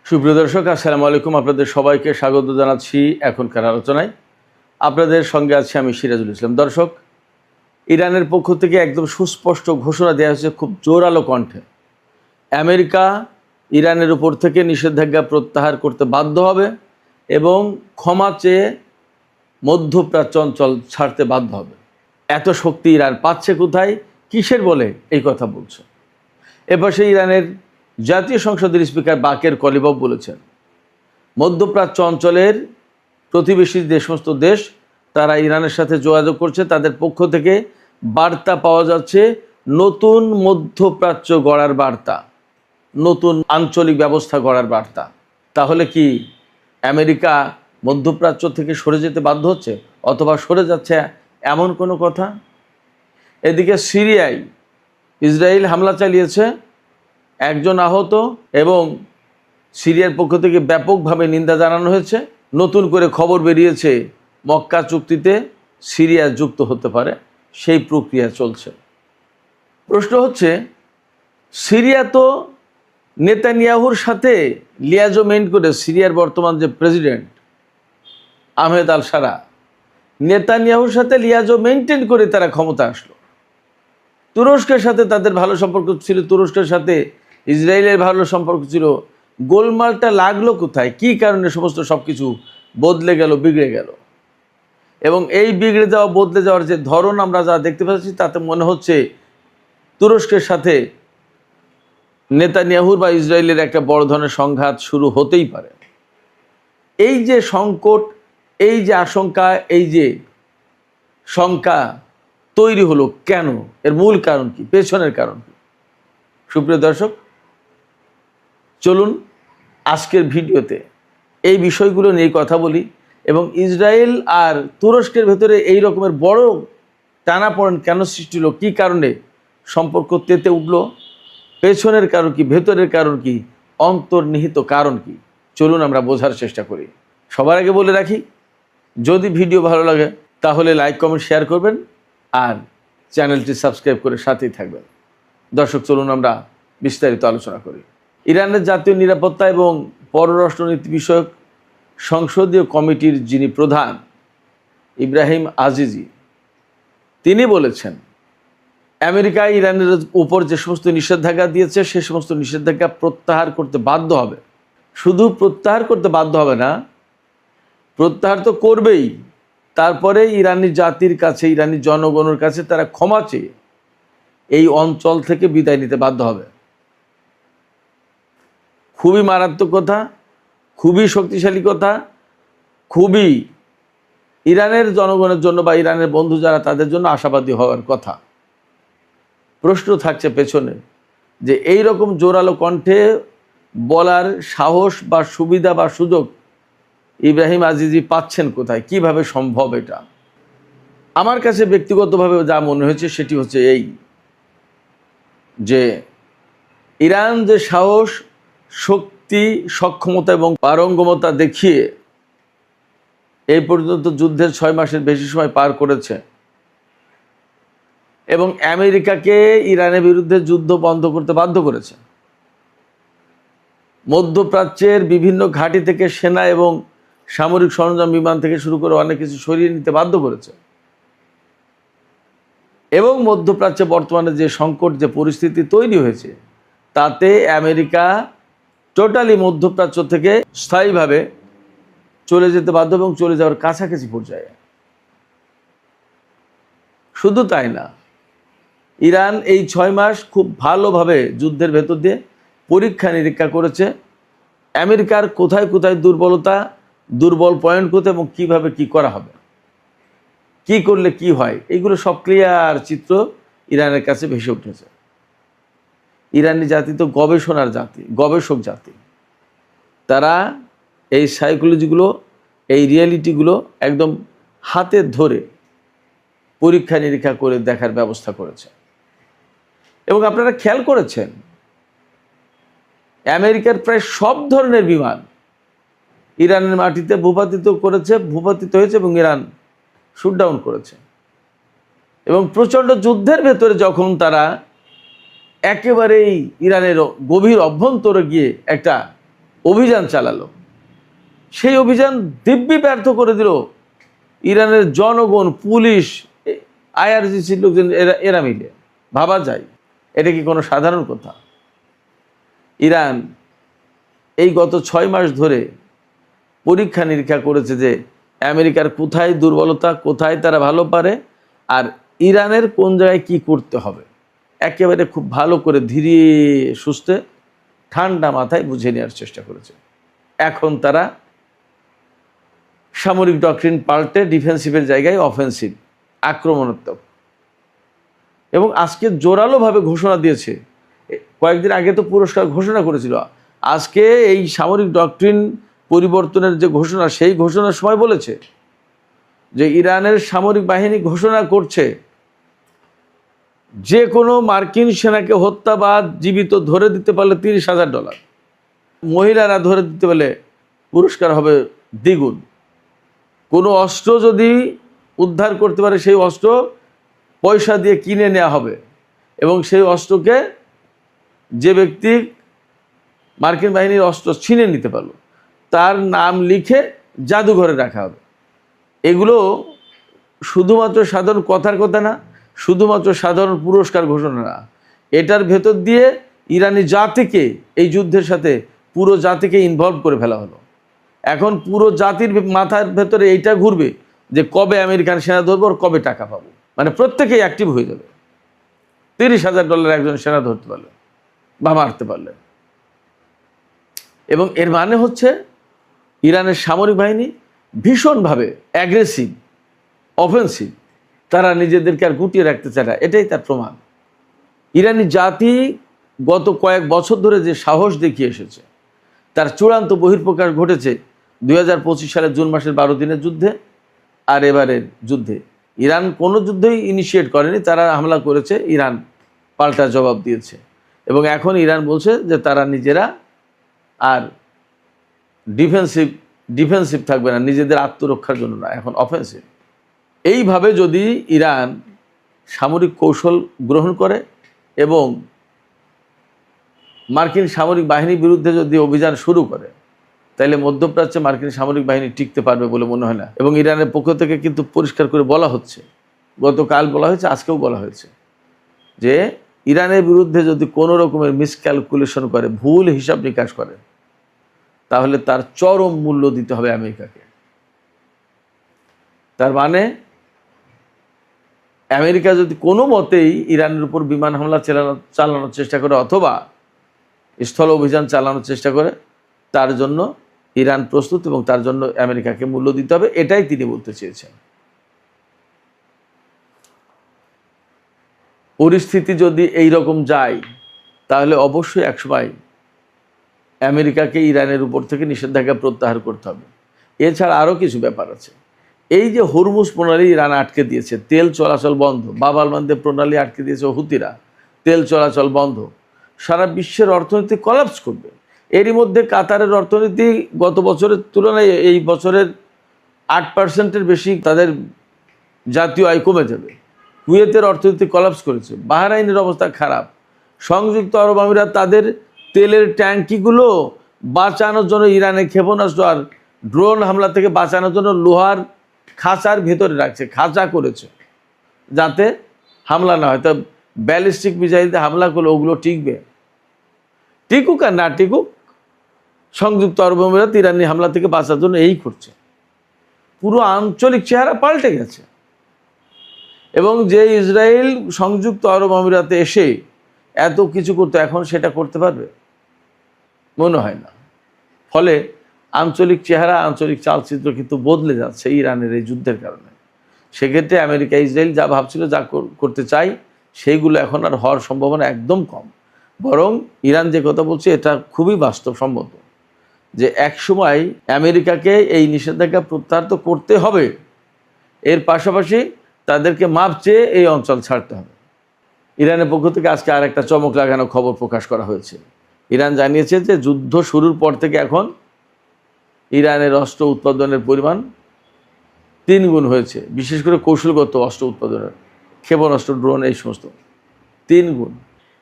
সুপ্রিয় দর্শক, আসসালামু আলাইকুম। আপনাদের সবাইকে স্বাগত জানাচ্ছি এখনকার আলোচনায়। আপনাদের সঙ্গে আছি আমি সিরাজুল ইসলাম। দর্শক, ইরানের পক্ষ থেকে একদম সুস্পষ্ট ঘোষণা দেওয়া হয়েছে খুব জোরালো কণ্ঠে। আমেরিকা ইরানের উপর থেকে নিষেধাজ্ঞা প্রত্যাহার করতে বাধ্য হবে এবং ক্ষমা চেয়ে মধ্যপ্রাচ্য অঞ্চল ছাড়তে বাধ্য হবে। এত শক্তি ইরান পাচ্ছে কোথায়, কিসের বলে এই কথা বলছে? এপাশে ইরানের জাতীয় সংসদের স্পিকার বাকের কলিবফ বলেছেন, মধ্যপ্রাচ্য অঞ্চলের প্রতিবেশী যে সমস্ত দেশ তারা ইরানের সাথে যোগাযোগ করছে, তাদের পক্ষ থেকে বার্তা পাওয়া যাচ্ছে নতুন মধ্যপ্রাচ্য গড়ার বার্তা, নতুন আঞ্চলিক ব্যবস্থা গড়ার বার্তা। তাহলে কি আমেরিকা মধ্যপ্রাচ্য থেকে সরে যেতে বাধ্য হচ্ছে অথবা সরে যাচ্ছে এমন কোনো কথা? এদিকে সিরিয়ায় ইসরায়েল হামলা চালিয়েছে, একজন আহত এবং সিরিয়ার পক্ষ থেকে ব্যাপকভাবে নিন্দা জানানো হয়েছে। নতুন করে খবর বেরিয়েছে মক্কা চুক্তিতে সিরিয়া যুক্ত হতে পারে, সেই প্রক্রিয়া চলছে। প্রশ্ন হচ্ছে, সিরিয়া তো নেতানিয়াহুর সাথে লিয়াজমেন্ট করে, সিরিয়ার বর্তমান যে প্রেসিডেন্ট আহমেদ আল সারা, নেতানিয়াহুর সাথে লিয়াজো মেনটেন করে তারা ক্ষমতা আসলো। তুরস্কের সাথে তাদের ভালো সম্পর্ক ছিল, তুরস্কের সাথে ইসরায়েলের ভালো সম্পর্ক ছিল। গোলমালটা লাগলো কোথায়, কী কারণে সমস্ত সব কিছু বদলে গেল, বিগড়ে গেল? এবং এই বিগড়ে যাওয়া, বদলে যাওয়ার যে ধরন আমরা যা দেখতে পাচ্ছি, তাতে মনে হচ্ছে তুরস্কের সাথে নেতানিয়াহুর বা ইসরায়েলের একটা বড় ধরনের সংঘাত শুরু হতেই পারে। এই যে সংকট, এই যে আশঙ্কা, এই যে শঙ্কা তৈরি হলো কেন, এর মূল কারণ কি, পেছনের কারণ কি? সুপ্রিয় দর্শক, চলুন আজকের ভিডিওতে এই বিষয়গুলো নিয়ে কথা বলি এবং ইসরায়েল আর তুরস্কের ভেতরে এই রকমের বড় টানাপোড়েন কেন সৃষ্টি হলো, কী কারণে সম্পর্ক তেতে উঠলো, পেছনের কারণ কি, ভেতরের কারণ কি, অন্তর্নিহিত কারণ কি, চলুন আমরা বোঝার চেষ্টা করি। সবার আগে বলে রাখি, যদি ভিডিও ভালো লাগে তাহলে লাইক, কমেন্ট, শেয়ার করবেন আর চ্যানেলটি সাবস্ক্রাইব করে সাথেই থাকবেন। দর্শক, চলুন আমরা বিস্তারিত আলোচনা করি। ইরানের জাতীয় নিরাপত্তা এবং পররাষ্ট্রনীতি বিষয়ক সংসদীয় কমিটির যিনি প্রধান ইব্রাহিম আজিজি, তিনি বলেছেন আমেরিকা ইরানের উপর যে সমস্ত নিষেধাজ্ঞা দিয়েছে সে সমস্ত নিষেধাজ্ঞা প্রত্যাহার করতে বাধ্য হবে। শুধু প্রত্যাহার করতে বাধ্য হবে না, প্রত্যাহার তো করবেই, তারপরে ইরানি জাতির কাছে, ইরানি জনগণের কাছে তারা ক্ষমা চেয়ে এই অঞ্চল থেকে বিদায় নিতে বাধ্য হবে। খুবই মারাত্মক কথা, খুবই শক্তিশালী কথা, খুবই ইরানের জনগণের জন্য বা ইরানের বন্ধু যারা তাদের জন্য আশাবাদী হওয়ার কথা। প্রশ্ন থাকছে পেছনে যে এই রকম জোরালো কণ্ঠে বলার সাহস বা সুবিধা বা সুযোগ ইব্রাহিম আজিজি পাচ্ছেন কোথায়, কিভাবে সম্ভব এটা? আমার কাছে ব্যক্তিগতভাবে যা মনে হয়েছে সেটি হচ্ছে এই, যে ইরান যে সাহস, শক্তি, সক্ষমতা এবং পারঙ্গমতা দেখিয়ে এই পর্যন্ত যুদ্ধের 6 মাসের বেশি সময় পার করেছে এবং আমেরিকাকে ইরানের বিরুদ্ধে যুদ্ধ বন্ধ করতে বাধ্য করেছে, মধ্যপ্রাচ্যের বিভিন্ন ঘাঁটি থেকে সেনা এবং সামরিক সরঞ্জাম, বিমান থেকে শুরু করে অনেক কিছু সরিয়ে নিতে বাধ্য করেছে এবং মধ্যপ্রাচ্যে বর্তমানে যে সংকট, যে পরিস্থিতি তৈরি হয়েছে, তাতে আমেরিকা টোটালি মধ্যপ্রাচ্য থেকে স্থায়ীভাবে চলে যেতে বাধ্য এবং চলে যাওয়ার কাছাকাছি পর্যায়ে। শুধু তাই না, ইরান এই 6 মাস খুব ভালোভাবে যুদ্ধের ভেতর দিয়ে পরীক্ষা নিরীক্ষা করেছে আমেরিকার কোথায় কোথায় দুর্বলতা, দুর্বল পয়েন্ট কোথায় এবং কীভাবে কী করা হবে, কি করলে কি হয়, এইগুলো সব ক্লিয়ার চিত্র ইরানের কাছে ভেসে উঠেছে। ইরানি জাতি তো গবেষণার জাতি, গবেষক জাতি। তারা এই সাইকোলজিগুলো, এই রিয়েলিটিগুলো একদম হাতে ধরে পরীক্ষা নিরীক্ষা করে দেখার ব্যবস্থা করেছে। এবং আপনারা খেয়াল করেছেন আমেরিকার প্রায় সব ধরনের বিমান ইরানের মাটিতে ভূপাতিত হয়েছে এবং ইরান শুটডাউন করেছে। এবং প্রচণ্ড যুদ্ধের ভেতরে যখন তারা একেবারেই ইরানের গভীর অভ্যন্তরে গিয়ে একটা অভিযান চালালো, সেই অভিযান দিব্যি ব্যর্থ করে দিল ইরানের জনগণ, পুলিশ, আইআরজিসির লোকজন, এরা মিলে। ভাবা যায় এটা কি কোনো সাধারণ কথা? ইরান এই গত 6 মাস ধরে পরীক্ষা নিরীক্ষা করেছে যে আমেরিকার কোথায় দুর্বলতা, কোথায় তারা ভালো পারে, আর ইরানের কোন জায়গায় কি করতে হবে, একেবারে খুব ভালো করে ধীরে সুস্থে ঠান্ডা মাথায় বুঝে নেওয়ার চেষ্টা করেছে। এখন তারা সামরিক ডক্ট্রিন পাল্টে ডিফেন্সিভের জায়গায় অফেন্সিভ, আক্রমণাত্মক, এবং আজকে জোরালোভাবে ঘোষণা দিয়েছে। কয়েকদিন আগে তো পুরস্কার ঘোষণা করেছিল, আজকে এই সামরিক ডক্ট্রিন পরিবর্তনের যে ঘোষণা, সেই ঘোষণার সময় বলেছে যে ইরানের সামরিক বাহিনী ঘোষণা করছে যে কোনো মার্কিন সেনাকে হত্যা বা জীবিত ধরে দিতে পারলে $30,000, মহিলারা ধরে দিতে পারলে পুরস্কার হবে দ্বিগুণ, কোনো অস্ত্র যদি উদ্ধার করতে পারে সেই অস্ত্র পয়সা দিয়ে কিনে নেওয়া হবে, এবং সেই অস্ত্রকে যে ব্যক্তি মার্কিন বাহিনীর অস্ত্র ছিনে নিতে পারল তার নাম লিখে জাদুঘরে রাখা হবে। এগুলো শুধুমাত্র সাধারণ কথার কথা না, শুধুমাত্র সাধারণ পুরস্কার ঘোষণা না, এটার ভেতর দিয়ে ইরানি জাতিকে, এই যুদ্ধের সাথে পুরো জাতিকে ইনভলভ করে ফেলা হলো। এখন পুরো জাতির মাথার ভেতরে এইটা ঘুরবে যে কবে আমেরিকান সেনা ধরবো আর কবে টাকা পাবো, মানে প্রত্যেকেই অ্যাক্টিভ হয়ে যাবে। $30,000 একজন সেনা ধরতে পারলে বা মারতে পারলে, এবং এর মানে হচ্ছে ইরানের সামরিক বাহিনী ভীষণভাবে অ্যাগ্রেসিভ, অফেন্সিভ, তারা নিজেদেরকে আর গুটিয়ে রাখতে চায় না, এটাই তার প্রমাণ। ইরানি জাতি গত কয়েক বছর ধরে যে সাহস দেখিয়ে এসেছে, তার চূড়ান্ত বহিঃপ্রকাশ ঘটেছে 2025 সালের জুন মাসের 12 দিনের যুদ্ধে আর এবারের যুদ্ধে। ইরান কোনো যুদ্ধই ইনিশিয়েট করেনি, তারা হামলা করেছে, ইরান পাল্টা জবাব দিয়েছে, এবং এখন ইরান বলছে যে তারা নিজেরা আর ডিফেন্সিভ থাকবে না, নিজেদের আত্মরক্ষার জন্য না, এখন অফেন্সিভ। এইভাবে যদি ইরান সামরিক কৌশল গ্রহণ করে এবং মার্কিন সামরিক বাহিনীর বিরুদ্ধে যদি অভিযান শুরু করে, তাহলে মধ্যপ্রাচ্যে মার্কিন সামরিক বাহিনী টিকতে পারবে বলে মনে হয় না। এবং ইরানের পক্ষ থেকে কিন্তু পরিষ্কার করে বলা হচ্ছে, গতকাল বলা হয়েছে, আজকেও বলা হয়েছে, যে ইরানের বিরুদ্ধে যদি কোনো রকমের মিসক্যালকুলেশন করে, ভুল হিসাব নিকাশ করে, তাহলে তার চরম মূল্য দিতে হবে আমেরিকাকে। তার মানে আমেরিকা যদি কোনো মতেই ইরানের উপর বিমান হামলা চালানোর চেষ্টা করে অথবা স্থল অভিযান চালানোর চেষ্টা করে, তার জন্য ইরান প্রস্তুত এবং তার জন্য আমেরিকাকে মূল্য দিতে হবে, এটাই তিনি বলতে চেয়েছেন। পরিস্থিতি যদি এই রকম যায়, তাহলে অবশ্যই একসময় আমেরিকাকে ইরানের উপর থেকে নিষেধাজ্ঞা প্রত্যাহার করতে হবে। এছাড়া আরও কিছু ব্যাপার আছে। এই যে হরমুজ প্রণালী ইরান আটকে দিয়েছে, তেল চলাচল বন্ধ, বাব আল মানদেব প্রণালী আটকে দিয়েছে হুতিরা, তেল চলাচল বন্ধ, সারা বিশ্বের অর্থনীতি কলাপস করবে। এরই মধ্যে কাতারের অর্থনীতি গত বছরের তুলনায় এই বছরের 8%-এর বেশি তাদের জাতীয় আয় কমে যাবে। কুয়েতের অর্থনীতি কলাপস করেছে, বাহরাইনের অবস্থা খারাপ, সংযুক্ত আরব আমিরাত তাদের তেলের ট্যাঙ্কিগুলো বাঁচানোর জন্য ইরানের ক্ষেপণাস্ত্র আর ড্রোন হামলা থেকে বাঁচানোর জন্য লোহার খাঁচার ভেতরে রাখছে, খাঁচা করেছে যাতে হামলা না হয়। তা ব্যালিস্টিক মিসাইল দিয়ে হামলা করলে ওগুলো টিকবে? টিকুক আর না টিকুক, সংযুক্ত আরব আমিরাত ইরানি হামলা থেকে বাঁচার জন্য এই করছে। পুরো আঞ্চলিক চেহারা পাল্টে গেছে। এবং যে ইসরায়েল সংযুক্ত আরব আমিরাতে এসে এত কিছু করতে, এখন সেটা করতে পারবে মনে হয় না। ফলে আঞ্চলিক চেহারা, আঞ্চলিক চালচিত্র কিন্তু বদলে যাচ্ছে ইরানের এই যুদ্ধের কারণে। সেক্ষেত্রে আমেরিকা ইসরায়েল যা ভাবছিল, যা করতে চাই, সেইগুলো এখন আর হওয়ার সম্ভাবনা একদম কম। বরং ইরান যে কথা বলছে এটা খুবই বাস্তবসম্মত, যে একসময় আমেরিকাকে এই নিষেধাজ্ঞা প্রত্যাহার তো করতে হবে, এর পাশাপাশি তাদেরকে মাপ চেয়ে এই অঞ্চল ছাড়তে হবে। ইরানের পক্ষ থেকে আজকে আর একটা চমক লাগানো খবর প্রকাশ করা হয়েছে। ইরান জানিয়েছে যে যুদ্ধ শুরুর পর থেকে এখন ইরানের অস্ত্র উৎপাদনের পরিমাণ 3 গুণ হয়েছে, বিশেষ করে কৌশলগত অস্ত্র উৎপাদনের, ক্ষেপণাস্ত্র, ড্রোন, এই সমস্ত 3 গুণ।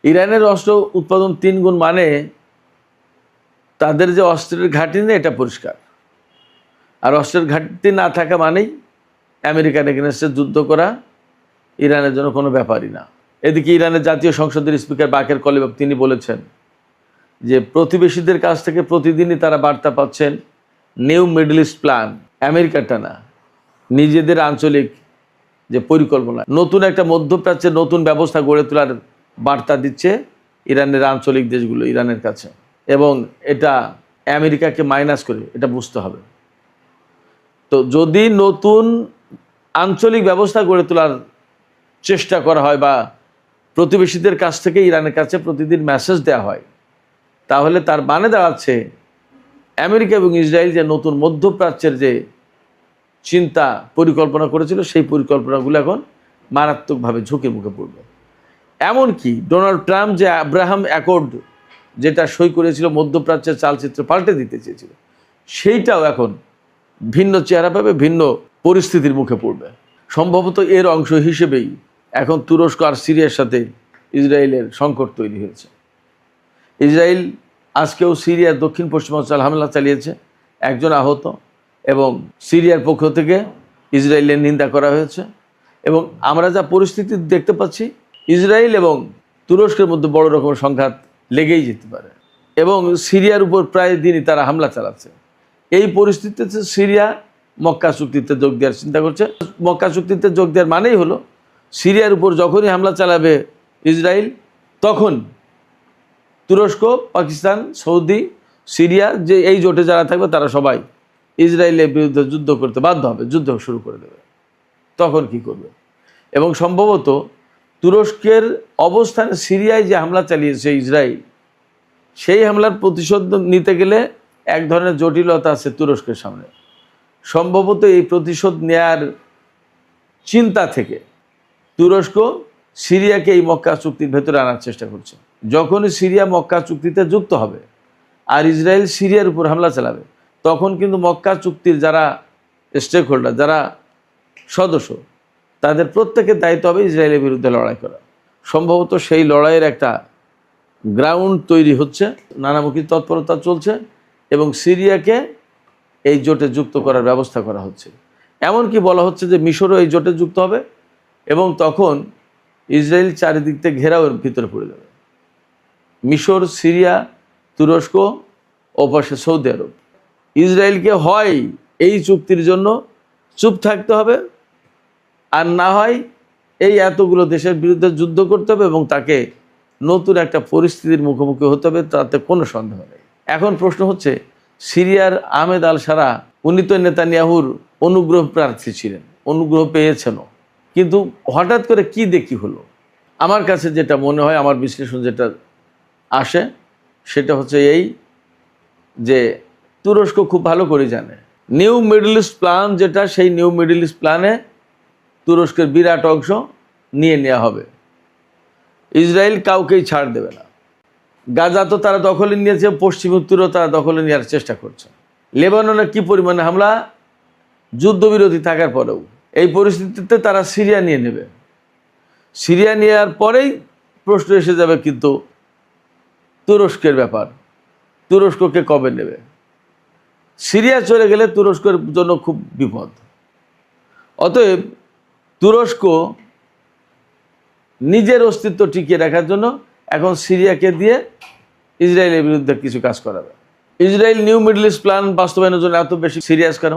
ইরানের অস্ত্র উৎপাদন 3 গুণ মানে তাদের যে অস্ত্রের ঘাঁটি নেই এটা পরিষ্কার। আর অস্ত্রের ঘাঁটি না থাকা মানেই আমেরিকান এগেনস্টে যুদ্ধ করা ইরানের জন্য কোনো ব্যাপারই না। এদিকে ইরানের জাতীয় সংসদের স্পিকার বাকের কলিবাফ তিনি বলেছেন যে প্রতিবেশীদের কাছ থেকে প্রতিদিনই তারা বার্তা পাচ্ছেন নিউ মিডল ইস্ট প্ল্যান, আমেরিকাটা না, নিজেদের আঞ্চলিক যে পরিকল্পনা, নতুন একটা মধ্যপ্রাচ্যের নতুন ব্যবস্থা গড়ে তোলার বার্তা দিচ্ছে ইরানের আঞ্চলিক দেশগুলো ইরানের কাছে, এবং এটা আমেরিকাকে মাইনাস করে এটা বুঝতে হবে। তো যদি নতুন আঞ্চলিক ব্যবস্থা গড়ে তোলার চেষ্টা করা হয় বা প্রতিবেশীদের কাছ থেকে ইরানের কাছে প্রতিদিন মেসেজ দেওয়া হয়, তাহলে তার মানে দাঁড়াচ্ছে আমেরিকা এবং ইসরায়েল যে নতুন মধ্যপ্রাচ্যের যে চিন্তা পরিকল্পনা করেছিল সেই পরিকল্পনাগুলো এখন মারাত্মকভাবে ঝুঁকির মুখে পড়বে। এমনকি ডোনাল্ড ট্রাম্প যে আব্রাহাম অ্যাকর্ড যেটা সই করেছিল মধ্যপ্রাচ্যের চালচিত্র পাল্টে দিতে চেয়েছিল, সেইটাও এখন ভিন্ন চেহারা পাবে, ভিন্ন পরিস্থিতির মুখে পড়বে। সম্ভবত এর অংশ হিসেবেই এখন তুরস্ক আর সিরিয়ার সাথে ইসরায়েলের সংকট তৈরি হয়েছে। ইসরায়েল আজকেও সিরিয়ার দক্ষিণ পশ্চিমাঞ্চল হামলা চালিয়েছে, একজন আহত, এবং সিরিয়ার পক্ষ থেকে ইসরায়েলের নিন্দা করা হয়েছে। এবং আমরা যা পরিস্থিতি দেখতে পাচ্ছি, ইসরায়েল এবং তুরস্কের মধ্যে বড় রকমের সংঘাত লেগেই যেতে পারে, এবং সিরিয়ার উপর প্রায় দিনই তারা হামলা চালাচ্ছে। এই পরিস্থিতিতে সিরিয়া মক্কা চুক্তিতে যোগ দেওয়ার চিন্তা করছে। মক্কা চুক্তিতে যোগ দেওয়ার মানেই হলো সিরিয়ার উপর যখনই হামলা চালাবে ইসরায়েল, তখন তুরস্ক, পাকিস্তান, সৌদি, সিরিয়া যে এই জোটে যারা থাকবে তারা সবাই ইসরায়েলের বিরুদ্ধে যুদ্ধ করতে বাধ্য হবে, যুদ্ধ শুরু করে দেবে। তখন কি করবে? এবং সম্ভবত তুরস্কের অবস্থানে সিরিয়ায় যে হামলা চালিয়েছে ইসরায়েল, সেই হামলার প্রতিশোধ নিতে গেলে এক ধরনের জটিলতা আছে তুরস্কের সামনে। সম্ভবত এই প্রতিশোধ নেয়ার চিন্তা থেকে তুরস্ক সিরিয়াকে এই মক্কা চুক্তির ভেতরে আনার চেষ্টা করছে। যখনই সিরিয়া মক্কা চুক্তিতে যুক্ত হবে আর ইসরায়েল সিরিয়ার উপর হামলা চালাবে, তখন কিন্তু মক্কা চুক্তির যারা স্টেক হোল্ডার, যারা সদস্য, তাদের প্রত্যেকের দায়িত্ব হবে ইসরায়েলের বিরুদ্ধে লড়াই করা। সম্ভবত সেই লড়াইয়ের একটা গ্রাউন্ড তৈরি হচ্ছে, নানামুখী তৎপরতা চলছে, এবং সিরিয়াকে এই জোটে যুক্ত করার ব্যবস্থা করা হচ্ছে। এমনকি বলা হচ্ছে যে মিশরও এই জোটে যুক্ত হবে, এবং তখন ইসরায়েল চারিদিক থেকে ঘেরাওয়ের ভিতরে পড়ে যাবে। মিশর, সিরিয়া, তুরস্ক ও পাশে সৌদি আরব। ইসরায়েলকে হয় এই চুক্তির জন্য চুপ থাকতে হবে, আর না হয় এই এতগুলো দেশের বিরুদ্ধে যুদ্ধ করতে হবে এবং তাকে নতুন একটা পরিস্থিতির মুখোমুখি হতে হবে, তাতে কোনো সন্দেহ নেই। এখন প্রশ্ন হচ্ছে, সিরিয়ার আহমেদ আল সারা, উনি তো নেতানিয়াহুর অনুগ্রহ প্রার্থী ছিলেন, অনুগ্রহ পেয়েছেনও, কিন্তু হঠাৎ করে কি দেখি হলো? আমার কাছে যেটা মনে হয়, আমার বিশ্লেষণ যেটা আসে, সেটা হচ্ছে এই যে তুরস্ক খুব ভালো করে জানে নিউ মিডল ইস্ট প্ল্যান যেটা, সেই নিউ মিডল ইস্ট প্ল্যানে তুরস্কের বিরাট অংশ নিয়ে নেওয়া হবে। ইসরায়েল কাউকেই ছাড় দেবে না। গাজা তো তারা দখলে নিয়েছে, পশ্চিম উত্তরও তারা দখলে নেওয়ার চেষ্টা করছে। লেবাননে কি পরিমাণে হামলা, যুদ্ধবিরতি থাকার পরেও। এই পরিস্থিতিতে তারা সিরিয়া নিয়ে নেবে। সিরিয়া নেওয়ার পরেই প্রশ্ন এসে যাবে কিন্তু তুরস্কের ব্যাপার, তুরস্ককে কবে নেবে? সিরিয়া চলে গেলে তুরস্কের জন্য খুব বিপদ। অতএব তুরস্ক নিজের অস্তিত্ব টিকিয়ে রাখার জন্য এখন সিরিয়াকে দিয়ে ইসরায়েলের বিরুদ্ধে কিছু কাজ করাবে। Israel new middle east plan বাস্তবায়নের জন্য এত বেশি সিরিয়াস কেন?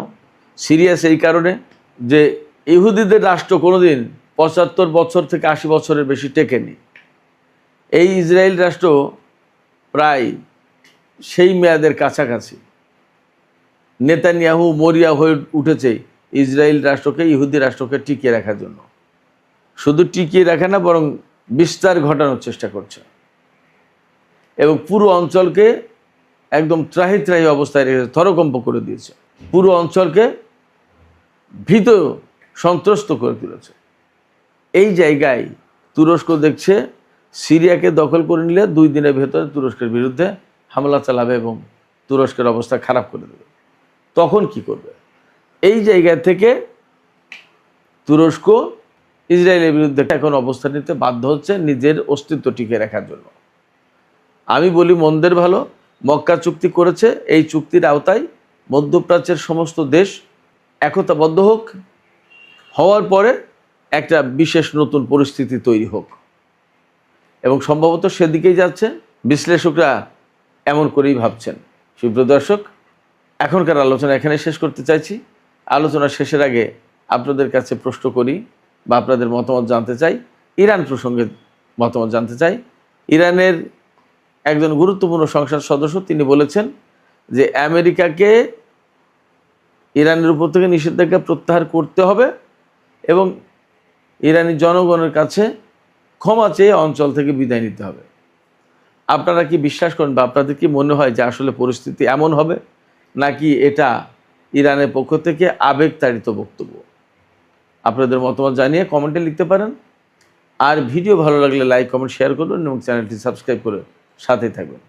সিরিয়াস এই কারণে যে ইহুদিদের রাষ্ট্র কোনোদিন ৭৫ বছর থেকে ৮০ বছরের বেশি টেকেনি। এই ইসরায়েল রাষ্ট্র প্রায় সেই মেয়াদের কাছাকাছি। নেতানিয়াহু মরিয়া হয়ে উঠেছে ইসরায়েল রাষ্ট্রকে, ইহুদি রাষ্ট্রকে টিকিয়ে রাখার জন্য। শুধু টিকিয়ে রাখে না, বরং বিস্তার ঘটানোর চেষ্টা করছে, এবং পুরো অঞ্চলকে একদম ত্রাহি ত্রাহি অবস্থায় রেখেছে, থরকম্প করে দিয়েছে। পুরো অঞ্চলকে ভীত সন্ত্রস্ত করে তুলেছে। এই জায়গায় তুরস্ক দেখছে সিরিয়াকে দখল করে নিলে 2 দিনের ভেতরে তুরস্কের বিরুদ্ধে হামলা চালাবে এবং তুরস্কের অবস্থা খারাপ করে দেবে। তখন কি করবে? এই জায়গা থেকে তুরস্ক ইসরায়েলের বিরুদ্ধে এখন অবস্থান নিতে বাধ্য হচ্ছে নিজের অস্তিত্ব টিকে রাখার জন্য। আমি বলি মন্দের ভালো, মক্কা চুক্তি করেছে, এই চুক্তির আওতায় মধ্যপ্রাচ্যের সমস্ত দেশ একতাবদ্ধ হোক, হওয়ার পরে একটা বিশেষ নতুন পরিস্থিতি তৈরি হোক, এবং সম্ভবত সেদিকেই যাচ্ছে। বিশ্লেষকরা এমন করেই ভাবছেন। সুপ্রিয় দর্শক, এখনকার আলোচনা এখানে শেষ করতে চাইছি। আলোচনা শেষের আগে আপনাদের কাছে প্রশ্ন করি বা আপনাদের মতামত জানতে চাই। ইরান প্রসঙ্গে মতামত জানতে চাই। ইরানের একজন গুরুত্বপূর্ণ সংসদ সদস্য তিনি বলেছেন যে আমেরিকাকে ইরানের উপর থেকে নিষেধাজ্ঞা প্রত্যাহার করতে হবে এবং ইরানি জনগণের কাছে ক্ষমা চেয়ে অঞ্চল থেকে বিদায় নিতে হবে। আপনারা কি বিশ্বাস করেন বা আপনাদের কি মনে হয় যে আসলে পরিস্থিতি এমন হবে, নাকি এটা ইরানের পক্ষ থেকে আবেগতাড়িত বক্তব্য? আপনাদের মতামত জানিয়ে কমেন্টে লিখতে পারেন। আর ভিডিও ভালো লাগলে লাইক, কমেন্ট, শেয়ার করবেন এবং চ্যানেলটি সাবস্ক্রাইব করে সাথেই থাকবেন।